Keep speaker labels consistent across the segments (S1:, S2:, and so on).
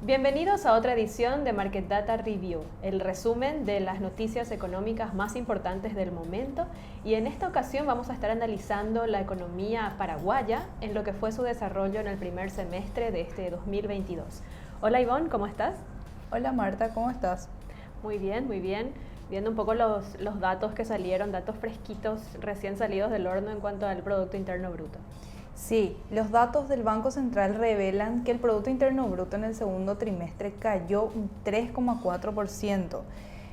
S1: Bienvenidos a otra edición de Market Data Review, el resumen de las noticias económicas más importantes del momento, y en esta ocasión vamos a estar analizando la economía paraguaya en lo que fue su desarrollo en el primer semestre de este 2022. Hola Ivonne, ¿cómo estás?
S2: Hola Marta, ¿cómo estás?
S1: Muy bien, muy bien. Viendo un poco los datos que salieron, datos fresquitos, recién salidos del horno en cuanto al Producto Interno Bruto.
S2: Sí, los datos del Banco Central revelan que el Producto Interno Bruto en el segundo trimestre cayó un 3,4%.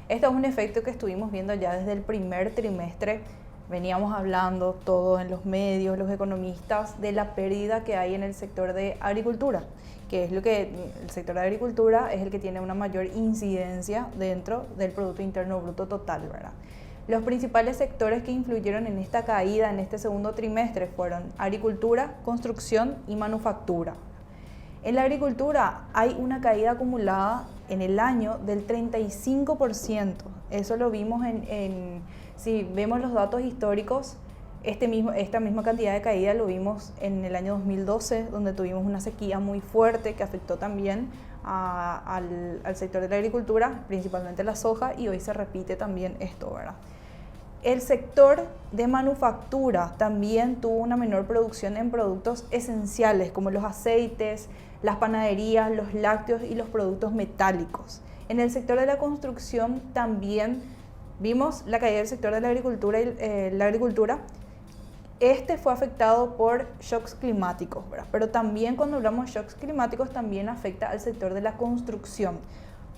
S2: Este es un efecto que estuvimos viendo ya desde el primer trimestre. Veníamos hablando todos en los medios, los economistas, de la pérdida que hay en el sector de agricultura, que es el sector de agricultura es el que tiene una mayor incidencia dentro del Producto Interno Bruto total, ¿verdad? Los principales sectores que influyeron en esta caída en este segundo trimestre fueron agricultura, construcción y manufactura. En la agricultura hay una caída acumulada en el año del 35%. Eso lo vimos si vemos los datos históricos, esta misma cantidad de caída lo vimos en el año 2012, donde tuvimos una sequía muy fuerte que afectó también al sector de la agricultura, principalmente la soja, y hoy se repite también esto, ¿verdad? El sector de manufactura también tuvo una menor producción en productos esenciales como los aceites, las panaderías, los lácteos y los productos metálicos. En el sector de la construcción también vimos la caída del sector de la agricultura. Este fue afectado por shocks climáticos, ¿verdad? Pero también cuando hablamos de shocks climáticos también afecta al sector de la construcción,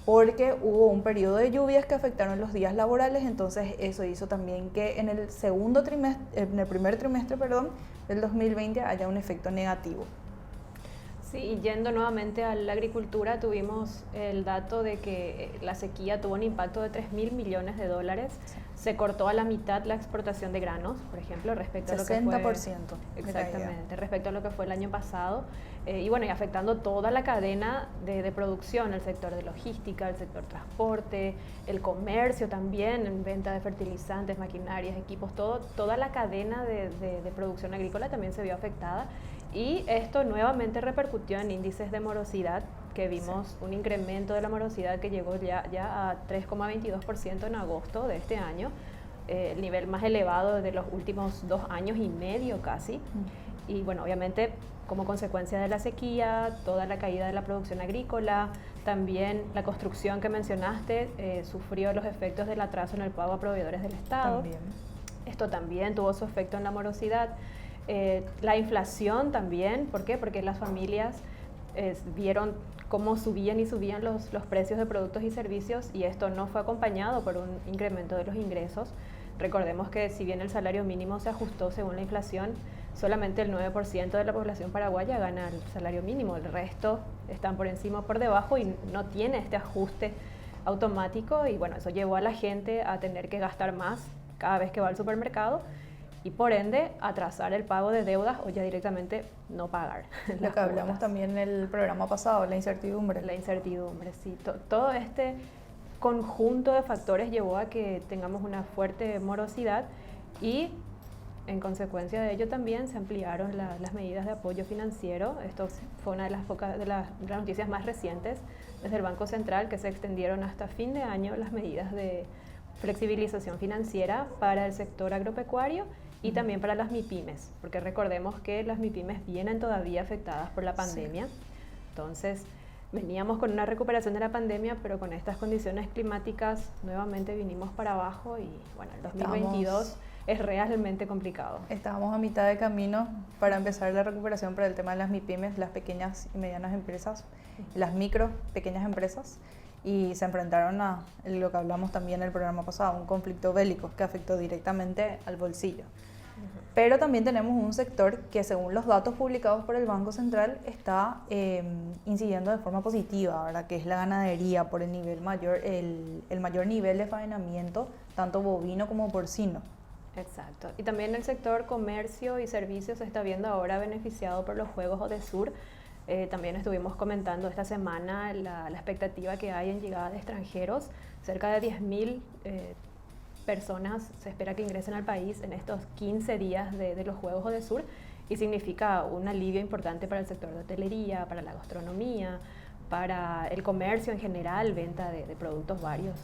S2: porque hubo un periodo de lluvias que afectaron los días laborales, entonces eso hizo también que en el primer trimestre, del 2020 haya un efecto negativo.
S1: Sí, y yendo nuevamente a la agricultura, tuvimos el dato de que la sequía tuvo un impacto de 3.000 millones de dólares. Sí. Se cortó a la mitad la exportación de granos, por ejemplo, respecto a lo que fue...
S2: 60%.
S1: Exactamente, respecto a lo que fue el año pasado. Y bueno, y afectando toda la cadena de producción, el sector de logística, el sector transporte, el comercio también, en venta de fertilizantes, maquinarias, equipos, toda la cadena de producción agrícola también se vio afectada. Y esto nuevamente repercutió en índices de morosidad, que vimos un incremento de la morosidad que llegó ya a 3,22% en agosto de este año, el nivel más elevado de los últimos 2 años y medio casi. Y bueno, obviamente como consecuencia de la sequía, toda la caída de la producción agrícola, también la construcción que mencionaste sufrió los efectos del atraso en el pago a proveedores del Estado.
S2: También.
S1: Esto también tuvo su efecto en la morosidad. La inflación también, ¿por qué? Porque las familias vieron cómo subían y subían los precios de productos y servicios, y esto no fue acompañado por un incremento de los ingresos. Recordemos que si bien el salario mínimo se ajustó según la inflación, solamente el 9% de la población paraguaya gana el salario mínimo, el resto están por encima o por debajo y no tiene este ajuste automático, y bueno, eso llevó a la gente a tener que gastar más cada vez que va al supermercado, y por ende atrasar el pago de deudas o ya directamente no pagar.
S2: Lo que hablamos también en el programa pasado, la incertidumbre.
S1: La incertidumbre, sí. Todo este conjunto de factores llevó a que tengamos una fuerte morosidad, y en consecuencia de ello también se ampliaron las medidas de apoyo financiero. Esto fue una de las noticias más recientes desde el Banco Central, que se extendieron hasta fin de año las medidas de flexibilización financiera para el sector agropecuario y también para las MIPYMES, porque recordemos que las MIPYMES vienen todavía afectadas por la pandemia. Sí. Entonces, veníamos con una recuperación de la pandemia, pero con estas condiciones climáticas nuevamente vinimos para abajo, y bueno, el 2022 es realmente complicado.
S2: Estábamos a mitad de camino para empezar la recuperación para el tema de las MIPYMES, las pequeñas y medianas empresas, las pequeñas empresas, y se enfrentaron a lo que hablamos también en el programa pasado, un conflicto bélico que afectó directamente al bolsillo. Pero también tenemos un sector que, según los datos publicados por el Banco Central, está incidiendo de forma positiva, ¿verdad? Que es la ganadería, por el mayor nivel de faenamiento, tanto bovino como porcino.
S1: Exacto. Y también el sector comercio y servicios se está viendo ahora beneficiado por los Juegos Odesur. También estuvimos comentando esta semana la expectativa que hay en llegada de extranjeros. Cerca de 10.000 personas se espera que ingresen al país en estos 15 días de los Juegos Odesur, y significa un alivio importante para el sector de hotelería, para la gastronomía, para el comercio en general, venta de productos varios.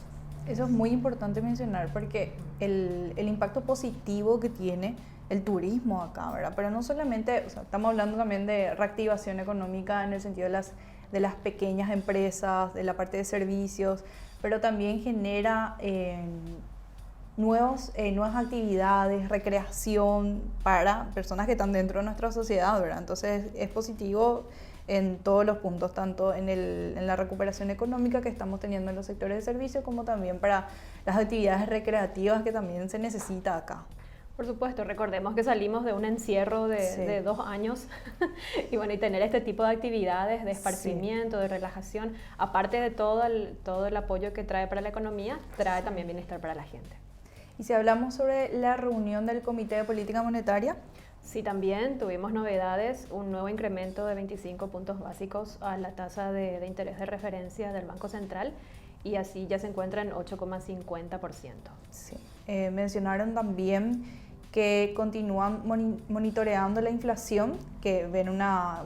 S2: Eso es muy importante mencionar porque el impacto positivo que tiene el turismo acá, ¿verdad? Pero no solamente, o sea, estamos hablando también de reactivación económica en el sentido de las pequeñas empresas, de la parte de servicios, pero también genera nuevas actividades, recreación para personas que están dentro de nuestra sociedad, ¿verdad? Entonces es positivo en todos los puntos, tanto en la recuperación económica que estamos teniendo en los sectores de servicios, como también para las actividades recreativas que también se necesita acá.
S1: Por supuesto, recordemos que salimos de un encierro de 2 años y bueno, y tener este tipo de actividades de esparcimiento, de relajación, aparte de todo el apoyo que trae para la economía, trae también bienestar para la gente.
S2: Y si hablamos sobre la reunión del Comité de Política Monetaria.
S1: Sí, también tuvimos novedades, un nuevo incremento de 25 puntos básicos a la tasa de interés de referencia del Banco Central y así ya se encuentra en 8,50%.
S2: Sí. Mencionaron también que continúan monitoreando la inflación, que ven una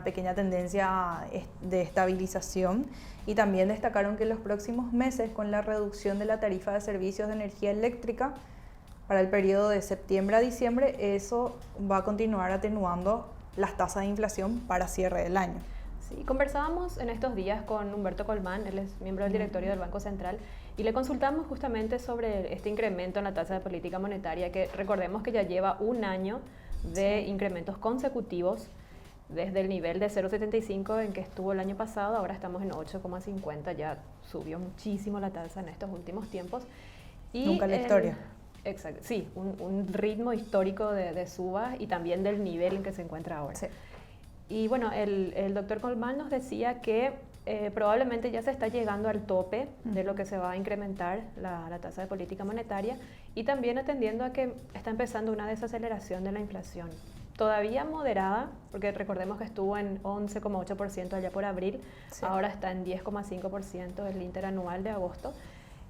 S2: pequeña tendencia de estabilización, y también destacaron que en los próximos meses, con la reducción de la tarifa de servicios de energía eléctrica para el periodo de septiembre a diciembre, eso va a continuar atenuando las tasas de inflación para cierre del año.
S1: Sí, conversábamos en estos días con Humberto Colmán, él es miembro del directorio del Banco Central, y le consultamos justamente sobre este incremento en la tasa de política monetaria, que recordemos que ya lleva un año de incrementos consecutivos, desde el nivel de 0,75 en que estuvo el año pasado, ahora estamos en 8,50, ya subió muchísimo la tasa en estos últimos tiempos.
S2: Y nunca en la historia.
S1: Exacto, sí, un ritmo histórico de subas y también del nivel en que se encuentra ahora.
S2: Sí.
S1: Y bueno, el doctor Colmán nos decía que probablemente ya se está llegando al tope de lo que se va a incrementar la tasa de política monetaria y también atendiendo a que está empezando una desaceleración de la inflación. Todavía moderada, porque recordemos que estuvo en 11,8% allá por abril, sí. Ahora está en 10,5% el interanual de agosto.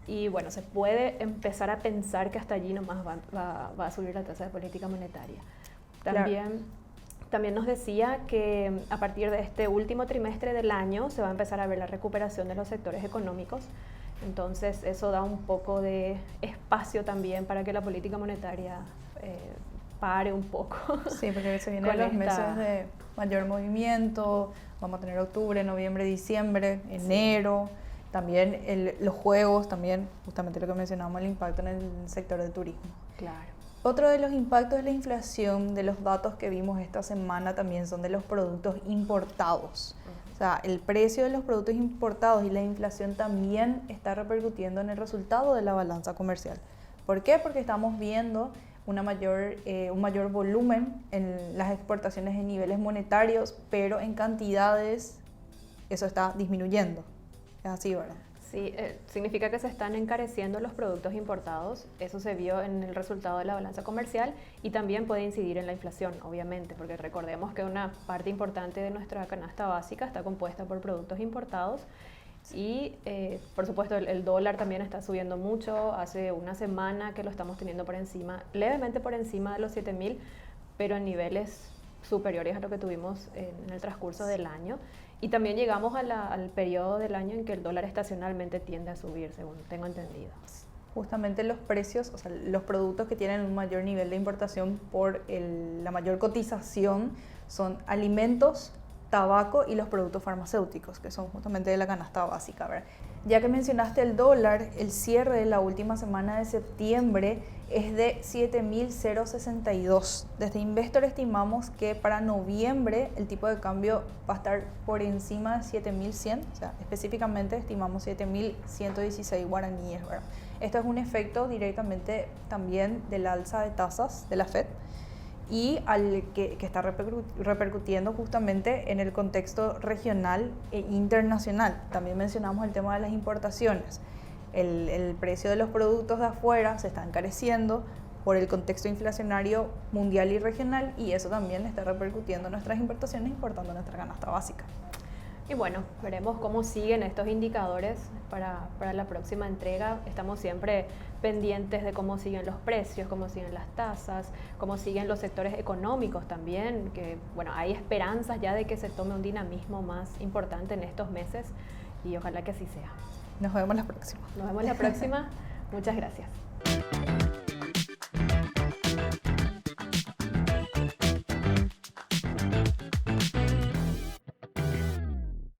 S1: Y bueno, se puede empezar a pensar que hasta allí nomás va a subir la tasa de política monetaria. También nos decía que a partir de este último trimestre del año se va a empezar a ver la recuperación de los sectores económicos. Entonces eso da un poco de espacio también para que la política monetaria pare un poco.
S2: Sí, porque se vienen los meses de mayor movimiento, vamos a tener octubre, noviembre, diciembre, enero, también los juegos, también justamente lo que mencionamos, el impacto en el sector del turismo.
S1: Claro.
S2: Otro de los impactos de la inflación, de los datos que vimos esta semana también son de los productos importados. O sea, el precio de los productos importados y la inflación también está repercutiendo en el resultado de la balanza comercial. ¿Por qué? Porque estamos viendo un mayor volumen en las exportaciones en niveles monetarios, pero en cantidades eso está disminuyendo. Es así, ¿verdad?
S1: Sí, significa que se están encareciendo los productos importados. Eso se vio en el resultado de la balanza comercial y también puede incidir en la inflación, obviamente, porque recordemos que una parte importante de nuestra canasta básica está compuesta por productos importados. Y por supuesto el dólar también está subiendo mucho, hace una semana que lo estamos teniendo por encima, levemente por encima de los 7.000, pero en niveles superiores a lo que tuvimos en el transcurso del año. Y también llegamos al periodo del año en que el dólar estacionalmente tiende a subir, según tengo entendido.
S2: Justamente los precios, o sea, los productos que tienen un mayor nivel de importación por la mayor cotización son alimentos, tabaco y los productos farmacéuticos, que son justamente de la canasta básica, ¿verdad? Ya que mencionaste el dólar, el cierre de la última semana de septiembre es de 7.062. Desde Investor estimamos que para noviembre el tipo de cambio va a estar por encima de 7.100, o sea, específicamente estimamos 7.116 guaraníes, ¿verdad? Esto es un efecto directamente también del alza de tasas de la FED, y que está repercutiendo justamente en el contexto regional e internacional. También mencionamos el tema de las importaciones. El precio de los productos de afuera se está encareciendo por el contexto inflacionario mundial y regional, y eso también está repercutiendo en nuestras importaciones, importando nuestra canasta básica.
S1: Y bueno, veremos cómo siguen estos indicadores para la próxima entrega. Estamos siempre pendientes de cómo siguen los precios, cómo siguen las tasas, cómo siguen los sectores económicos también, que bueno, hay esperanzas ya de que se tome un dinamismo más importante en estos meses y ojalá que así sea.
S2: Nos vemos la próxima.
S1: Nos vemos la próxima. Muchas gracias.